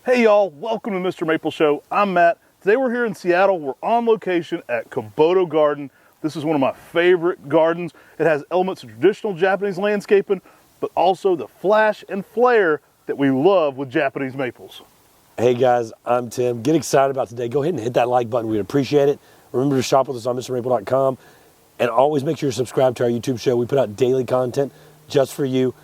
Hey y'all, welcome to Mr. Maple Show. I'm Matt. Today we're here in Seattle. We're on location at Kubota Garden. This is one of my favorite gardens. It has elements of traditional Japanese landscaping, but also the flash and flair that we love with Japanese maples. Hey guys, I'm Tim. Get excited about today. Go ahead and hit that like button. We'd appreciate it. Remember to shop with us on MrMaple.com, and always make sure you subscribe to our YouTube show. We put out daily content just for you.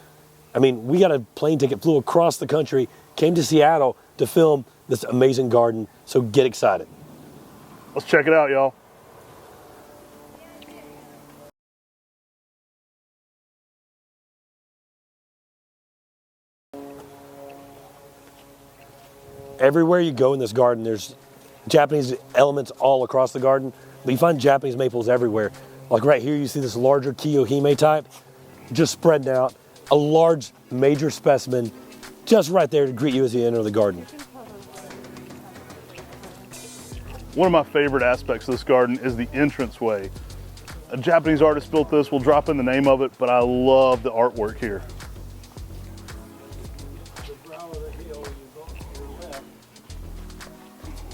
I mean, we got a plane ticket, flew across the country, came to Seattle to film this amazing garden, so get excited. Let's check it out, y'all. Everywhere you go in this garden, there's Japanese elements all across the garden, but you find Japanese maples everywhere. Like right here, you see this larger Kiyohime type, just spreading out, a large major specimen just right there to greet you as you enter the garden. One of my favorite aspects of this garden is the entranceway. A Japanese artist built this. We'll drop in the name of it, but I love the artwork here.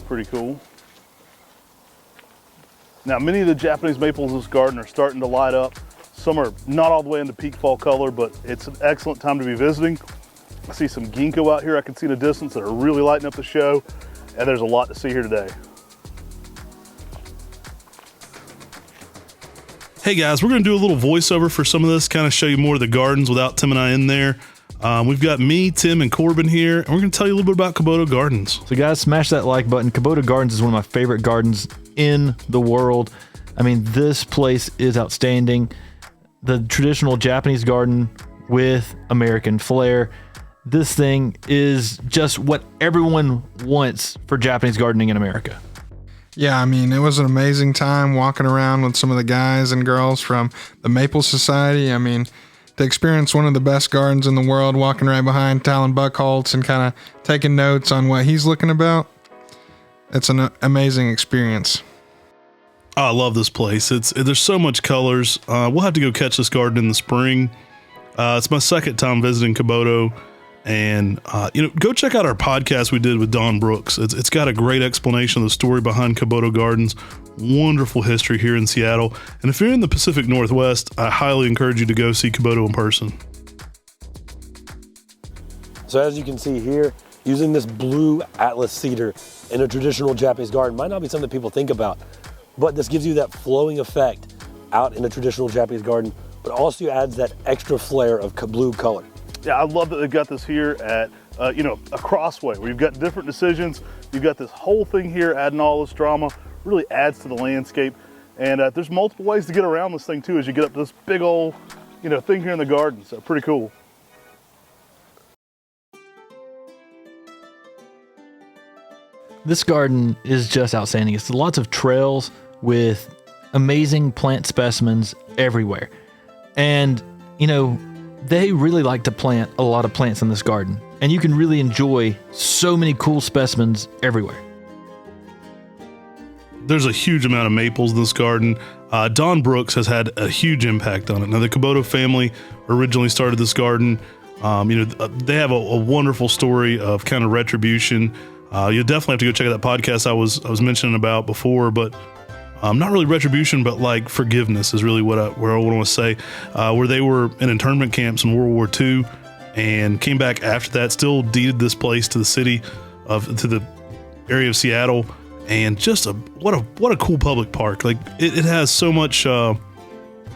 Pretty cool. Now, many of the Japanese maples in this garden are starting to light up. Some are not all the way into peak fall color, but it's an excellent time to be visiting. I see some ginkgo out here I can see in the distance that are really lighting up the show, and there's a lot to see here today. Hey guys, we're going to do a little voiceover for some of this, kind of show you more of the gardens without Tim and I in there. We've got me, Tim, and Corbin here, and we're going to tell you a little bit about Kubota Gardens. So guys, smash that like button. Kubota Gardens is one of my favorite gardens in the world. I mean, this place is outstanding. The traditional Japanese garden with American flair. This thing is just what everyone wants for Japanese gardening in America. Yeah, I mean, it was an amazing time walking around with some of the guys and girls from the Maple Society. I mean, to experience one of the best gardens in the world, walking right behind Talon Buckholtz and kind of taking notes on what he's looking about, it's an amazing experience. Oh, I love this place. There's so much colors. We'll have to go catch this garden in the spring. It's my second time visiting Kubota. And, go check out our podcast we did with Don Brooks. It's got a great explanation of the story behind Kubota Gardens. Wonderful history here in Seattle. And if you're in the Pacific Northwest, I highly encourage you to go see Kubota in person. So as you can see here, using this blue Atlas cedar in a traditional Japanese garden might not be something people think about, but this gives you that flowing effect out in a traditional Japanese garden, but also adds that extra flair of blue color. Yeah, I love that they've got this here at, a crossway where you've got different decisions. You've got this whole thing here adding all this drama, really adds to the landscape. And there's multiple ways to get around this thing too as you get up to this big old, thing here in the garden. So pretty cool. This garden is just outstanding. It's lots of trails with amazing plant specimens everywhere. And, they really like to plant a lot of plants in this garden, and you can really enjoy so many cool specimens everywhere. There's a huge amount of maples in this garden. Don Brooks has had a huge impact on it. Now, the Kubota family originally started this garden. They have a wonderful story of kind of retribution. You'll definitely have to go check out that podcast I was mentioning about before, but not really retribution, but like forgiveness is really what I want to say. Where they were in internment camps in World War II and came back after that, still deeded this place to the city to the area of Seattle, and just what a cool public park. Like it has so much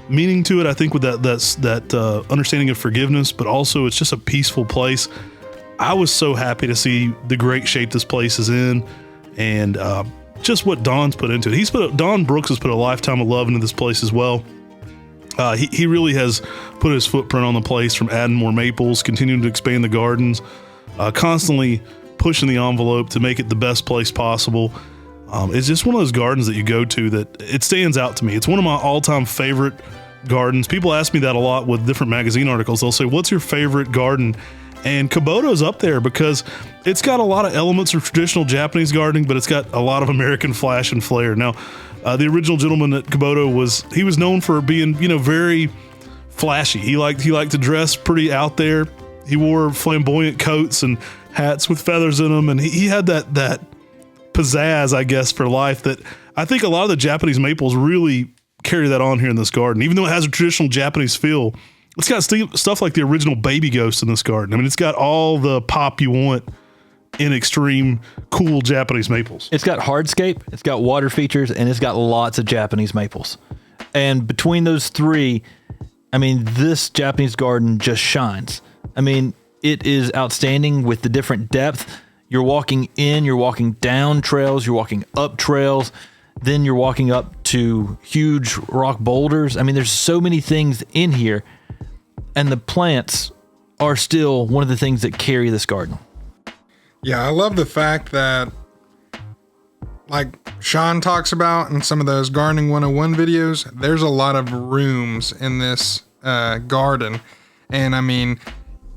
meaning to it. I think with that understanding of forgiveness, but also it's just a peaceful place. I was so happy to see the great shape this place is in, and just what Don's put into it. Don Brooks has put a lifetime of love into this place as well. He really has put his footprint on the place, from adding more maples, continuing to expand the gardens, constantly pushing the envelope to make it the best place possible. It's just one of those gardens that you go to that it stands out to me. It's one of my all-time favorite gardens. People ask me that a lot with different magazine articles. They'll say, what's your favorite garden? And Kubota's up there because it's got a lot of elements of traditional Japanese gardening, but it's got a lot of American flash and flair. Now, the original gentleman at Kubota was known for being, very flashy. He liked to dress pretty out there. He wore flamboyant coats and hats with feathers in them, and he had that pizzazz, I guess, for life that I think a lot of the Japanese maples really carry that on here in this garden. Even though it has a traditional Japanese feel, it's got stuff like the original Baby Ghost in this garden. I mean, it's got all the pop you want in extreme cool Japanese maples. It's got hardscape, it's got water features, and it's got lots of Japanese maples. And between those three, I mean, this Japanese garden just shines. I mean, it is outstanding with the different depth. You're walking in, you're walking down trails, you're walking up trails, then you're walking up to huge rock boulders. I mean, there's so many things in here, and the plants are still one of the things that carry this garden. Yeah, I love the fact that, like Sean talks about in some of those Gardening 101 videos, there's a lot of rooms in this garden. And I mean,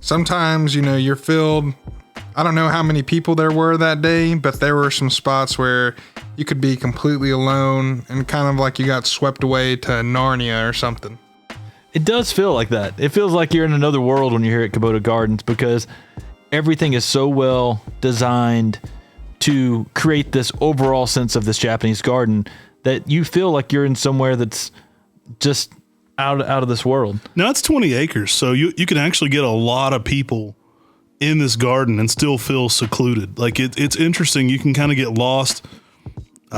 sometimes, you know, you're filled, I don't know how many people there were that day, but there were some spots where you could be completely alone and kind of like you got swept away to Narnia or something. It does feel like that. It feels like you're in another world when you're here at Kubota Gardens, because everything is so well designed to create this overall sense of this Japanese garden that you feel like you're in somewhere that's just out of this world. Now it's 20 acres, so you can actually get a lot of people in this garden and still feel secluded. Like it's interesting. You can kind of get lost.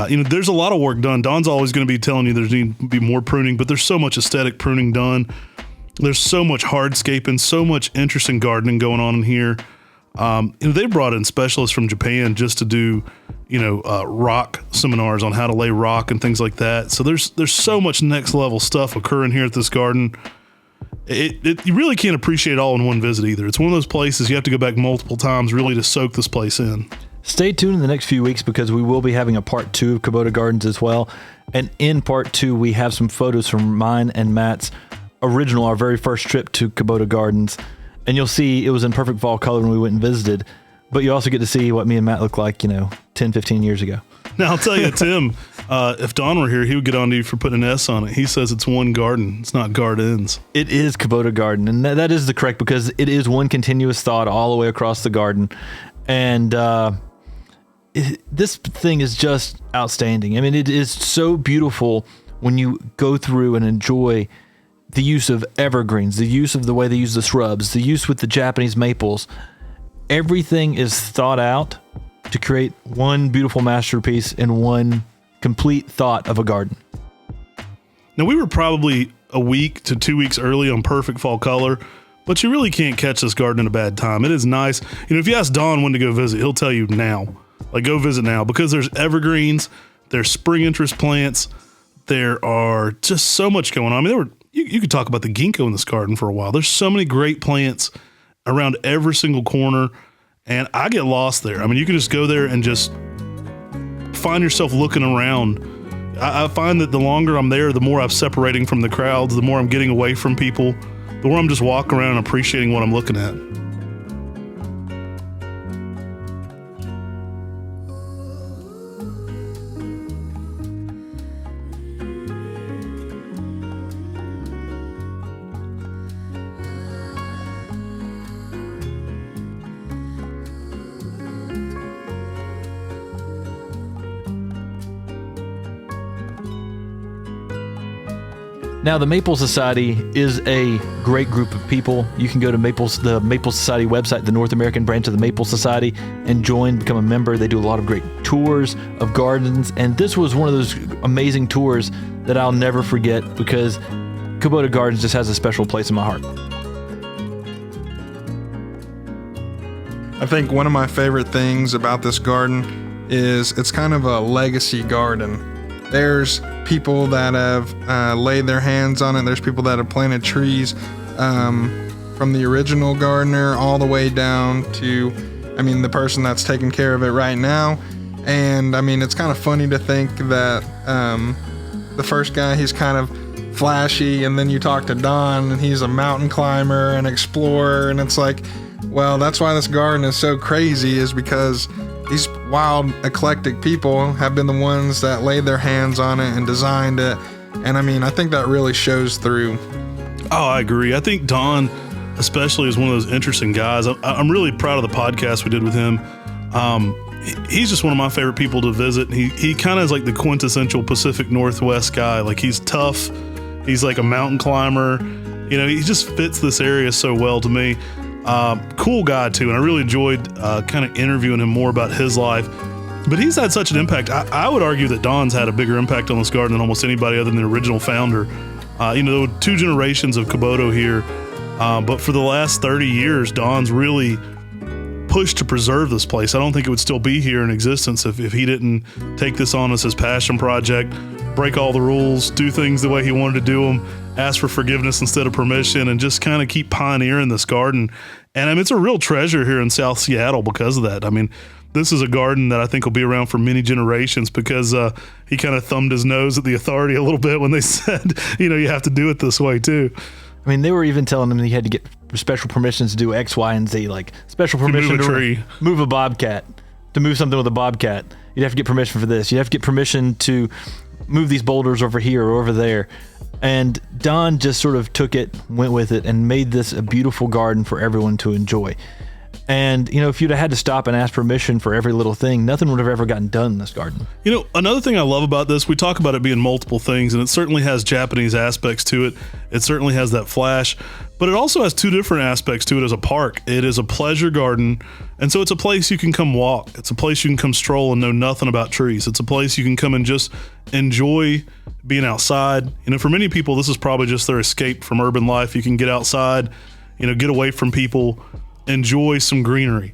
You know, there's a lot of work done. Don's always going to be telling you there's need to be more pruning, but there's so much aesthetic pruning done. There's so much hardscaping, so much interesting gardening going on in here. You know, they brought in specialists from Japan just to do, you know, rock seminars on how to lay rock and things like that. So there's so much next level stuff occurring here at this garden. You really can't appreciate it all in one visit either. It's one of those places you have to go back multiple times really to soak this place in. Stay tuned in the next few weeks, because we will be having a part 2 of Kubota Gardens as well. And in part 2, we have some photos from mine and Matt's original, our very first trip to Kubota Gardens. And you'll see it was in perfect fall color when we went and visited. But you also get to see what me and Matt looked like, 10, 15 years ago. Now, I'll tell you, Tim, if Don were here, he would get on to you for putting an S on it. He says it's one garden. It's not gardens. It is Kubota Garden. And that is the correct, because it is one continuous thought all the way across the garden. And this thing is just outstanding. I mean, it is so beautiful when you go through and enjoy the use of evergreens, the use of the way they use the shrubs, the use with the Japanese maples. Everything is thought out to create one beautiful masterpiece in one complete thought of a garden. Now, we were probably a week to 2 weeks early on perfect fall color, but you really can't catch this garden in a bad time. It is nice. You know, if you ask Don when to go visit, he'll tell you now. Like, go visit now, because there's evergreens, there's spring interest plants, there are just so much going on. I mean, you could talk about the ginkgo in this garden for a while. There's so many great plants around every single corner, and I get lost there. I mean, you can just go there and just find yourself looking around. I find that the longer I'm there, the more I'm separating from the crowds, the more I'm getting away from people, the more I'm just walking around and appreciating what I'm looking at. Now, the Maple Society is a great group of people. You can go to the Maple Society website, the North American branch of the Maple Society, and become a member. They do a lot of great tours of gardens, and this was one of those amazing tours that I'll never forget, because Kubota Gardens just has a special place in my heart. I think one of my favorite things about this garden is it's kind of a legacy garden. There's people that have laid their hands on it. There's people that have planted trees from the original gardener all the way down to, the person that's taking care of it right now. And it's kind of funny to think that the first guy, he's kind of flashy, and then you talk to Don and he's a mountain climber and explorer, and it's like, well, that's why this garden is so crazy, is because these wild, eclectic people have been the ones that laid their hands on it and designed it. And I think that really shows through. Oh, I agree. I think Don especially as one of those interesting guys. I'm really proud of the podcast we did with him. He's just one of my favorite people to visit. He kind of is like the quintessential Pacific Northwest guy. Like, he's tough. He's like a mountain climber. You know, he just fits this area so well to me. Cool guy too, and I really enjoyed kind of interviewing him more about his life. But he's had such an impact. I would argue that Don's had a bigger impact on this garden than almost anybody other than the original founder. You know, there were 2 generations of Kubota here, but for the last 30 years, Don's really pushed to preserve this place. I don't think it would still be here in existence if he didn't take this on as his passion project, break all the rules, do things the way he wanted to do them, ask for forgiveness instead of permission, and just kind of keep pioneering this garden. And I mean, it's a real treasure here in South Seattle because of that. I mean, this is a garden that I think will be around for many generations because he kind of thumbed his nose at the authority a little bit when they said, you know, you have to do it this way too. I mean, they were even telling him he had to get special permissions to do X, Y, and Z, like special permission to move a bobcat, to move something with a bobcat. You'd have to get permission for this. You'd have to get permission to move these boulders over here or over there. And Don just sort of took it, went with it, and made this a beautiful garden for everyone to enjoy. And, you know, if you'd have had to stop and ask permission for every little thing, nothing would have ever gotten done in this garden. You know, another thing I love about this, we talk about it being multiple things, and it certainly has Japanese aspects to it. It certainly has that flash, but it also has 2 different aspects to it as a park. It is a pleasure garden, and so it's a place you can come walk. It's a place you can come stroll and know nothing about trees. It's a place you can come and just enjoy being outside. You know, for many people, this is probably just their escape from urban life. You can get outside, you know, get away from people, enjoy some greenery.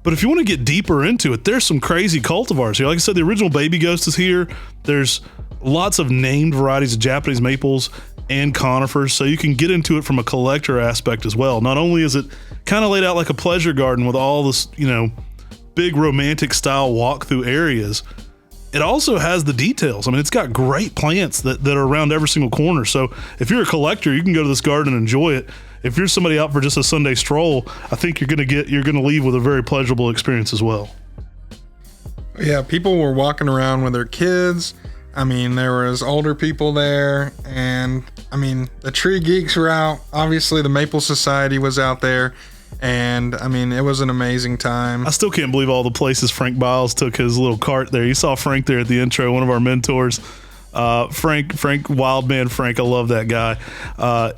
But if you want to get deeper into it, there's some crazy cultivars here. Like I said, the original baby ghost is here. There's lots of named varieties of Japanese maples and conifers, so you can get into it from a collector aspect as well. Not only is it kind of laid out like a pleasure garden with all this, you know, big romantic style walk-through areas, it also has the details. I mean, it's got great plants that are around every single corner. So if you're a collector, you can go to this garden and enjoy it. If you're somebody out for just a Sunday stroll, I think you're going to leave with a very pleasurable experience as well. Yeah, people were walking around with their kids. I mean, there was older people there, and I mean, the tree geeks were out. Obviously, the Maple Society was out there, and I mean, it was an amazing time. I still can't believe all the places Frank Biles took his little cart there. You saw Frank there at the intro, one of our mentors. Frank, Wildman Frank, I love that guy.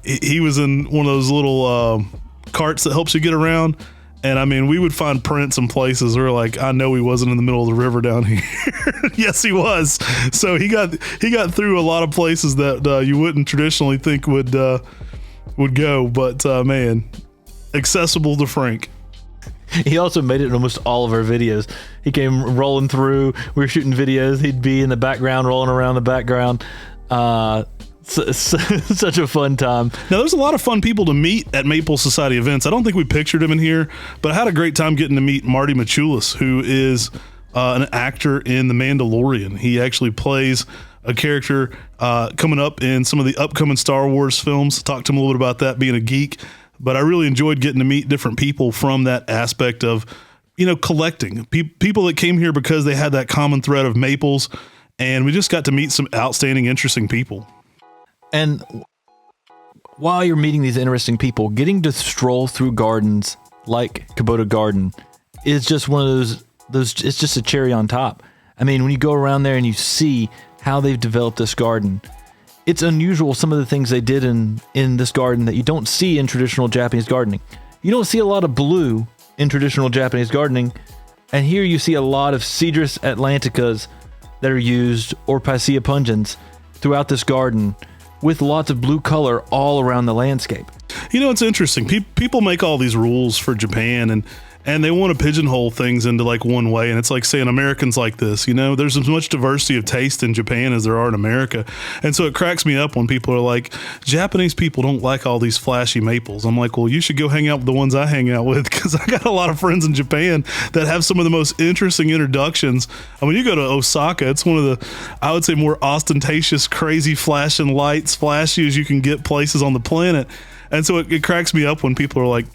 He was in one of those little carts that helps you get around. And I mean, we would find prints in places where, like, I know he wasn't in the middle of the river down here. Yes, he was. So he got through a lot of places that you wouldn't traditionally think would go. But man, accessible to Frank. He also made it in almost all of our videos. He came rolling through. We were shooting videos. He'd be in the background, rolling around the background. Such a fun time. Now, there's a lot of fun people to meet at Maple Society events. I don't think we pictured him in here, but I had a great time getting to meet Marty Machulis, who is an actor in The Mandalorian. He actually plays a character coming up in some of the upcoming Star Wars films. Talked to him a little bit about that, being a geek. But I really enjoyed getting to meet different people from that aspect of, you know, collecting. People that came here because they had that common thread of maples, and we just got to meet some outstanding, interesting people. And while you're meeting these interesting people, getting to stroll through gardens like Kubota Garden is just one of those. It's just a cherry on top. I mean, when you go around there and you see how they've developed this garden, it's unusual, some of the things they did in this garden that you don't see in traditional Japanese gardening. You don't see a lot of blue in traditional Japanese gardening, and here you see a lot of Cedrus atlanticas that are used, or Picea pungens, throughout this garden, with lots of blue color all around the landscape. You know, it's interesting. People make all these rules for Japan, and they want to pigeonhole things into like one way. And it's like saying Americans like this, you know, there's as much diversity of taste in Japan as there are in America. And so it cracks me up when people are like, Japanese people don't like all these flashy maples. I'm like, well, you should go hang out with the ones I hang out with, because I got a lot of friends in Japan that have some of the most interesting introductions. I mean, you go to Osaka, it's one of the, I would say, more ostentatious, crazy flashing lights, flashy as you can get places on the planet. And so it cracks me up when people are like,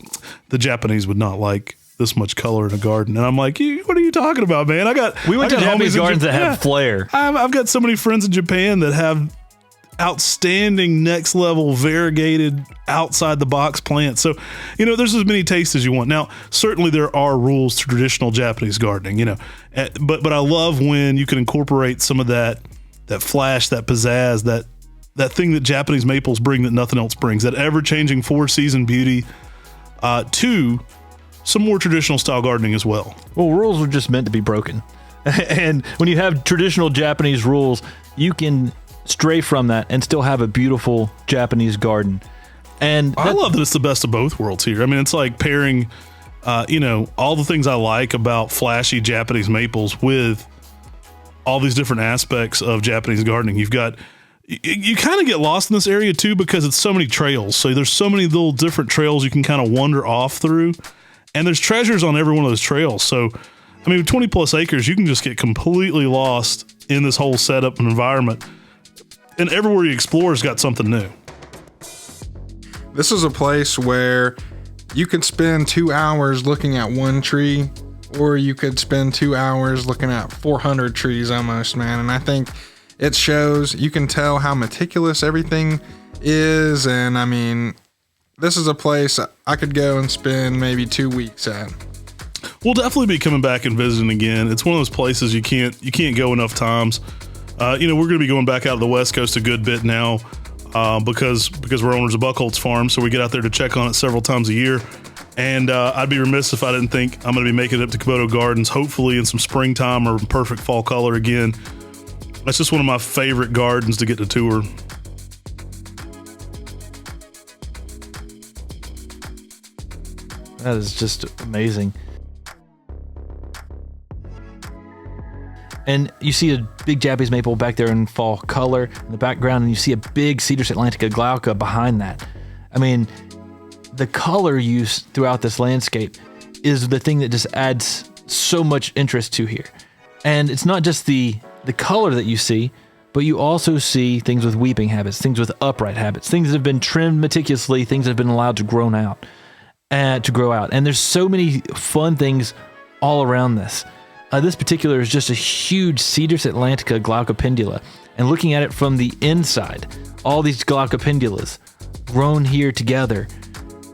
the Japanese would not like this much color in a garden. And I'm like, what are you talking about, man? We went to Japanese gardens that have flair. I've got so many friends in Japan that have outstanding, next level, variegated, outside the box plants. So, there's as many tastes as you want. Now, certainly there are rules to traditional Japanese gardening, but I love when you can incorporate some of that flash, that pizzazz, that thing that Japanese maples bring that nothing else brings, that ever-changing 4-season beauty, to some more traditional style gardening as well. Well, rules are just meant to be broken. And when you have traditional Japanese rules, you can stray from that and still have a beautiful Japanese garden. And I love that it's the best of both worlds here. I mean, it's like pairing, all the things I like about flashy Japanese maples with all these different aspects of Japanese gardening. You kind of get lost in this area too, because it's so many trails. So there's so many little different trails you can kind of wander off through, and there's treasures on every one of those trails. So, I mean, with 20 plus acres, you can just get completely lost in this whole setup and environment. And everywhere you explore has got something new. This is a place where you could spend 2 hours looking at one tree, or you could spend 2 hours looking at 400 trees almost, man. And I think it shows, you can tell how meticulous everything is. And I mean, this is a place I could go and spend maybe 2 weeks at. We'll definitely be coming back and visiting again. It's one of those places you can't go enough times. We're going to be going back out of the West Coast a good bit now, because we're owners of Buckholz Farm, so we get out there to check on it several times a year. And I'd be remiss if I didn't think I'm going to be making it up to Kubota Gardens, hopefully in some springtime or perfect fall color again. That's just one of my favorite gardens to get to tour. That is just amazing. And you see a big Japanese maple back there in fall color in the background, and you see a big Cedrus atlantica glauca behind that. I mean, the color use throughout this landscape is the thing that just adds so much interest to here. And it's not just the color that you see, but you also see things with weeping habits, things with upright habits, things that have been trimmed meticulously, things that have been allowed to grow out. And there's so many fun things all around this. This particular is just a huge Cedrus atlantica glaucopendula. And looking at it from the inside, all these glaucopendulas grown here together.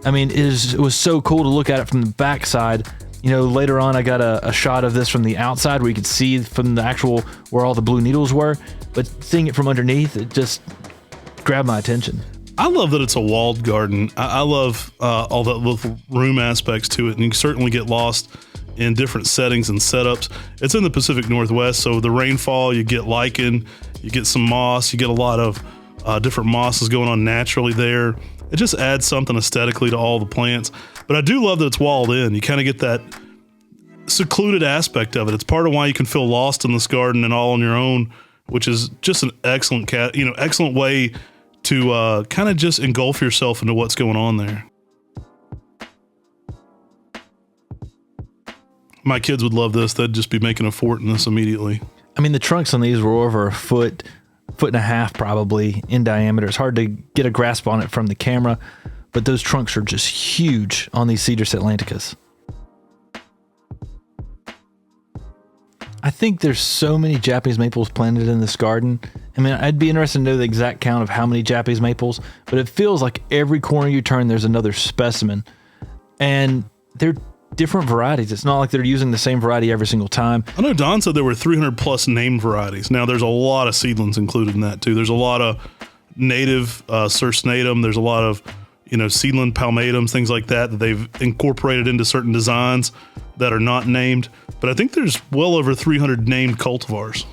I mean, it was so cool to look at it from the backside. Later on I got a shot of this from the outside where you could see from the actual where all the blue needles were. But seeing it from underneath, it just grabbed my attention. I love that it's a walled garden. I love all the little room aspects to it, and you can certainly get lost in different settings and setups. It's in the Pacific Northwest, so the rainfall, you get lichen, you get some moss, you get a lot of different mosses going on naturally there. It just adds something aesthetically to all the plants. But I do love that it's walled in. You kind of get that secluded aspect of it. It's part of why you can feel lost in this garden and all on your own, which is just an excellent way to kind of just engulf yourself into what's going on there. My kids would love this. They'd just be making a fort in this immediately. I mean, the trunks on these were over a foot and a half probably in diameter. It's hard to get a grasp on it from the camera, but those trunks are just huge on these Cedrus atlanticas. I think there's so many Japanese maples planted in this garden. I mean, I'd be interested to know the exact count of how many Japanese maples, but it feels like every corner you turn, there's another specimen. And they're different varieties. It's not like they're using the same variety every single time. I know Don said there were 300 plus named varieties. Now, there's a lot of seedlings included in that too. There's a lot of native circinatum. There's a lot of seedling palmatums, things like that they've incorporated into certain designs that are not named. But I think there's well over 300 named cultivars.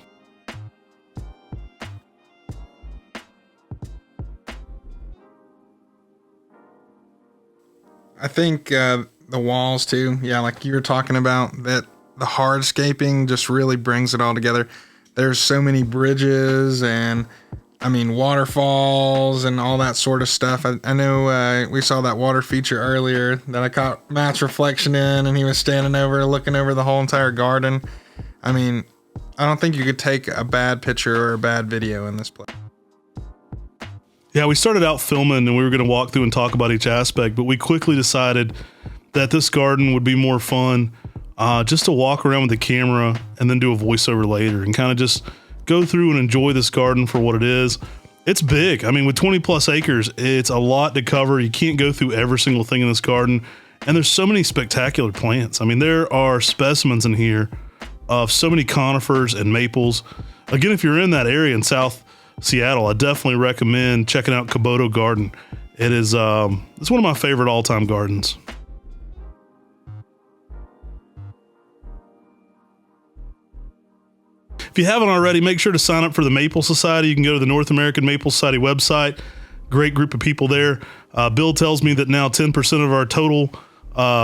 I think the walls too, yeah, like you were talking about, that the hardscaping just really brings it all together. There's so many bridges and waterfalls and all that sort of stuff. I know we saw that water feature earlier that I caught Matt's reflection in, and he was standing over looking over the whole entire garden. I don't think you could take a bad picture or a bad video in this place. Yeah, we started out filming and we were going to walk through and talk about each aspect, but we quickly decided that this garden would be more fun just to walk around with the camera and then do a voiceover later and kind of just go through and enjoy this garden for what it is. It's big. I mean, with 20 plus acres, it's a lot to cover. You can't go through every single thing in this garden. And there's so many spectacular plants. I mean, there are specimens in here of so many conifers and maples. Again, if you're in that area in South Seattle, I definitely recommend checking out Kubota Garden. It is, it's one of my favorite all-time gardens. If you haven't already, make sure to sign up for the Maple Society. You can go to the North American Maple Society website. Great group of people there. Bill tells me that now 10% of our total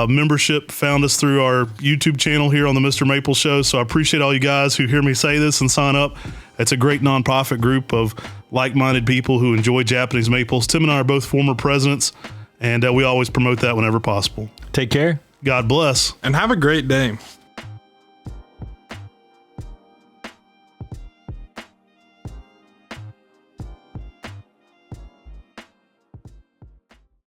membership found us through our YouTube channel here on the Mr. Maple Show. So I appreciate all you guys who hear me say this and sign up. It's a great nonprofit group of like-minded people who enjoy Japanese maples. Tim and I are both former presidents, and we always promote that whenever possible. Take care. God bless. And have a great day.